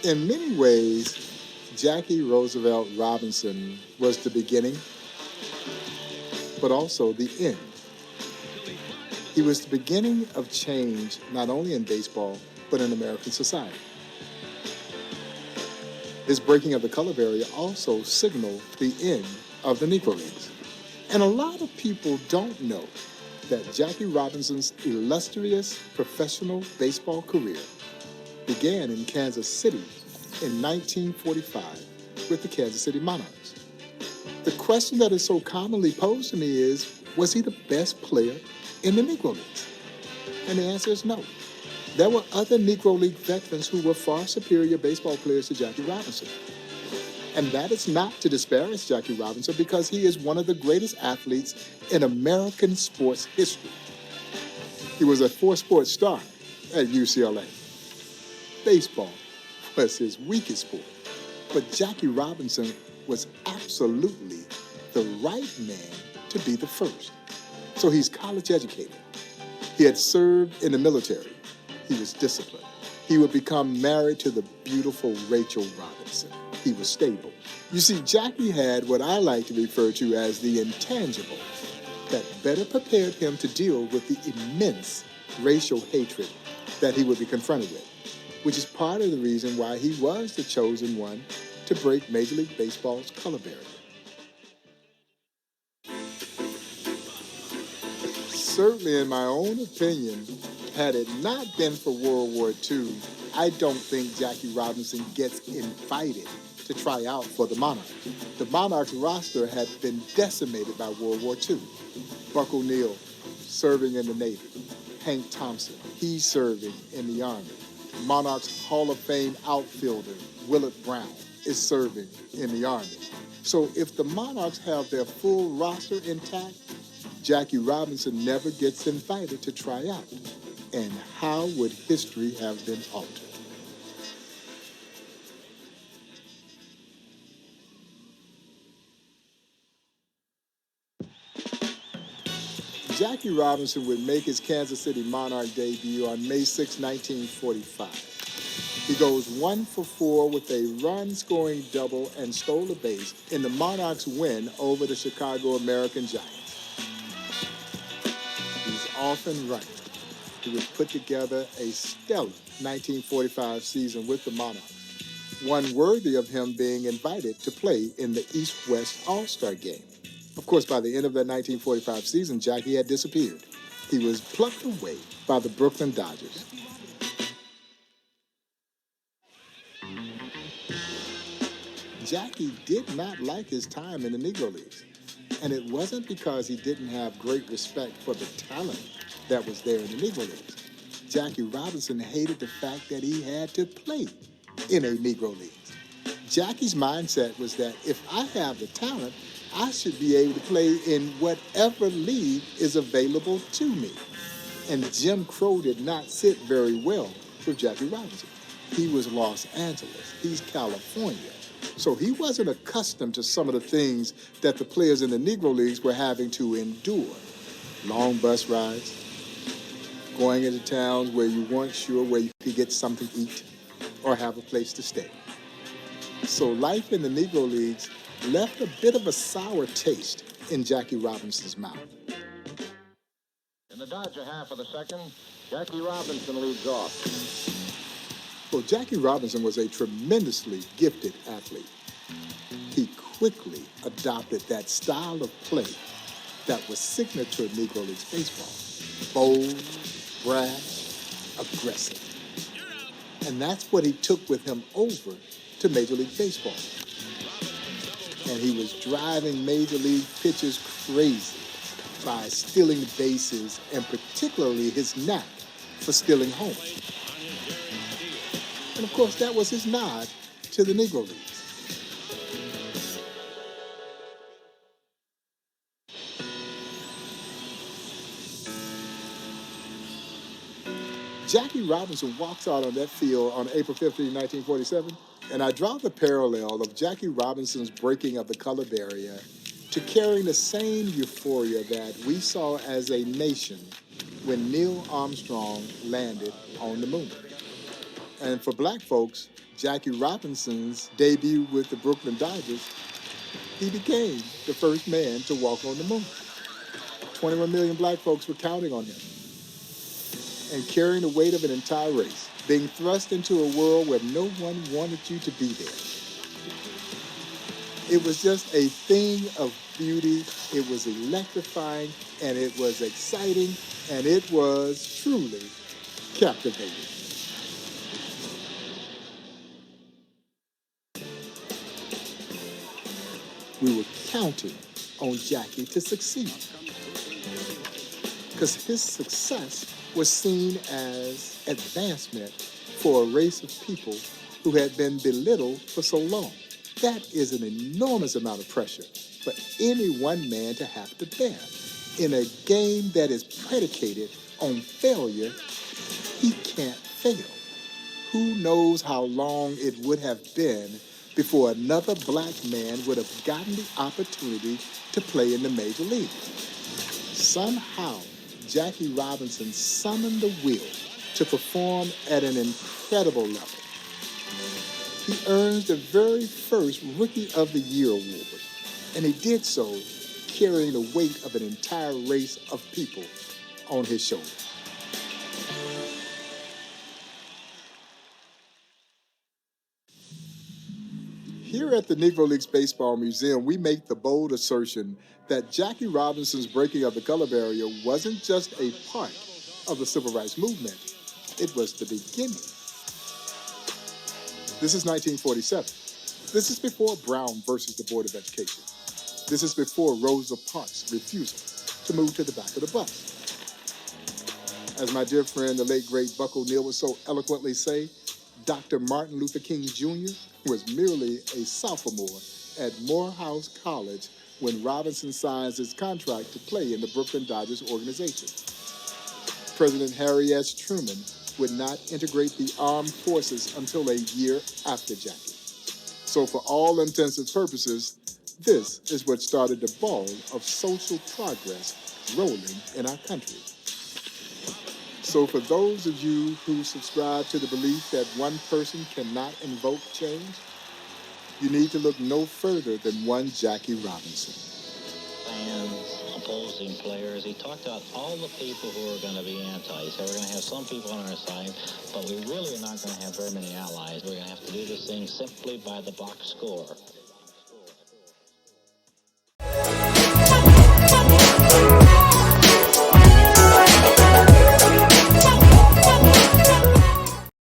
In many ways, Jackie Roosevelt Robinson was the beginning, but also the end. He was the beginning of change not only in baseball, but in American society. His breaking of the color barrier also signaled the end of the Negro Leagues. And a lot of people don't know that Jackie Robinson's illustrious professional baseball career began in Kansas City in 1945 with the Kansas City Monarchs. The question that is so commonly posed to me is, was he the best player in the Negro Leagues? And the answer is no. There were other Negro League veterans who were far superior baseball players to Jackie Robinson. And that is not to disparage Jackie Robinson because he is one of the greatest athletes in American sports history. He was a four-sport star at UCLA. Baseball was his weakest sport. But Jackie Robinson was absolutely the right man to be the first. So he's college educated. He had served in the military. He was disciplined. He would become married to the beautiful Rachel Robinson. He was stable. You see, Jackie had what I like to refer to as the intangible that better prepared him to deal with the immense racial hatred that he would be confronted with, which is part of the reason why he was the chosen one to break Major League Baseball's color barrier. Certainly, in my own opinion, had it not been for World War II, I don't think Jackie Robinson gets invited to try out for the Monarchs. The Monarchs roster had been decimated by World War II. Buck O'Neill serving in the Navy. Hank Thompson, he's serving in the Army. Monarchs Hall of Fame outfielder Willard Brown is serving in the Army. So if the Monarchs have their full roster intact, Jackie Robinson never gets invited to try out. And how would history have been altered? Jackie Robinson would make his Kansas City Monarch debut on May 6, 1945. He goes 1 for 4 with a run-scoring double and stole a base in the Monarchs' win over the Chicago American Giants. He's often right. He would put together a stellar 1945 season with the Monarchs, one worthy of him being invited to play in the East-West All-Star Game. Of course, by the end of that 1945 season, Jackie had disappeared. He was plucked away by the Brooklyn Dodgers. Jackie did not like his time in the Negro Leagues, and it wasn't because he didn't have great respect for the talent that was there in the Negro Leagues. Jackie Robinson hated the fact that he had to play in a Negro League. Jackie's mindset was that if I have the talent, I should be able to play in whatever league is available to me. And Jim Crow did not sit very well with Jackie Robinson. He was Los Angeles. He's California. So he wasn't accustomed to some of the things that the players in the Negro Leagues were having to endure. Long bus rides, going into towns where you weren't sure where you could get something to eat or have a place to stay. So life in the Negro Leagues left a bit of a sour taste in Jackie Robinson's mouth. In the Dodger half of the second, Jackie Robinson leads off. Well, Jackie Robinson was a tremendously gifted athlete. He quickly adopted that style of play that was signature to Negro League baseball. Bold, brash, aggressive. And that's what he took with him over to Major League Baseball. And he was driving Major League pitchers crazy by stealing bases and particularly his knack for stealing home. And of course, that was his nod to the Negro Leagues. Jackie Robinson walks out on that field on April 15, 1947, and I draw the parallel of Jackie Robinson's breaking of the color barrier to carrying the same euphoria that we saw as a nation when Neil Armstrong landed on the moon. And for black folks, Jackie Robinson's debut with the Brooklyn Dodgers, he became the first man to walk on the moon. 21 million black folks were counting on him and carrying the weight of an entire race, being thrust into a world where no one wanted you to be there. It was just a thing of beauty. It was electrifying, and it was exciting, and it was truly captivating. We were counting on Jackie to succeed because his success was seen as advancement for a race of people who had been belittled for so long. That is an enormous amount of pressure for any one man to have to bear. In a game that is predicated on failure, he can't fail. Who knows how long it would have been before another black man would have gotten the opportunity to play in the major league. Somehow, Jackie Robinson summoned the will to perform at an incredible level. He earned the very first Rookie of the Year award, and he did so carrying the weight of an entire race of people on his shoulders. Here at the Negro League Baseball Museum, we make the bold assertion that Jackie Robinson's breaking of the color barrier wasn't just a part of the civil rights movement, it was the beginning. This is 1947. This is before Brown versus the Board of Education. This is before Rosa Parks' refusal to move to the back of the bus. As my dear friend, the late great Buck O'Neill would so eloquently say, Dr. Martin Luther King Jr. was merely a sophomore at Morehouse College when Robinson signs his contract to play in the Brooklyn Dodgers organization. President Harry S. Truman would not integrate the armed forces until a year after Jackie. So for all intents and purposes, this is what started the ball of social progress rolling in our country. So for those of you who subscribe to the belief that one person cannot invoke change, you need to look no further than one Jackie Robinson. Fans, opposing players, he talked about all the people who are going to be anti. He said we're going to have some people on our side, but we really are not going to have very many allies. We're going to have to do this thing simply by the box score.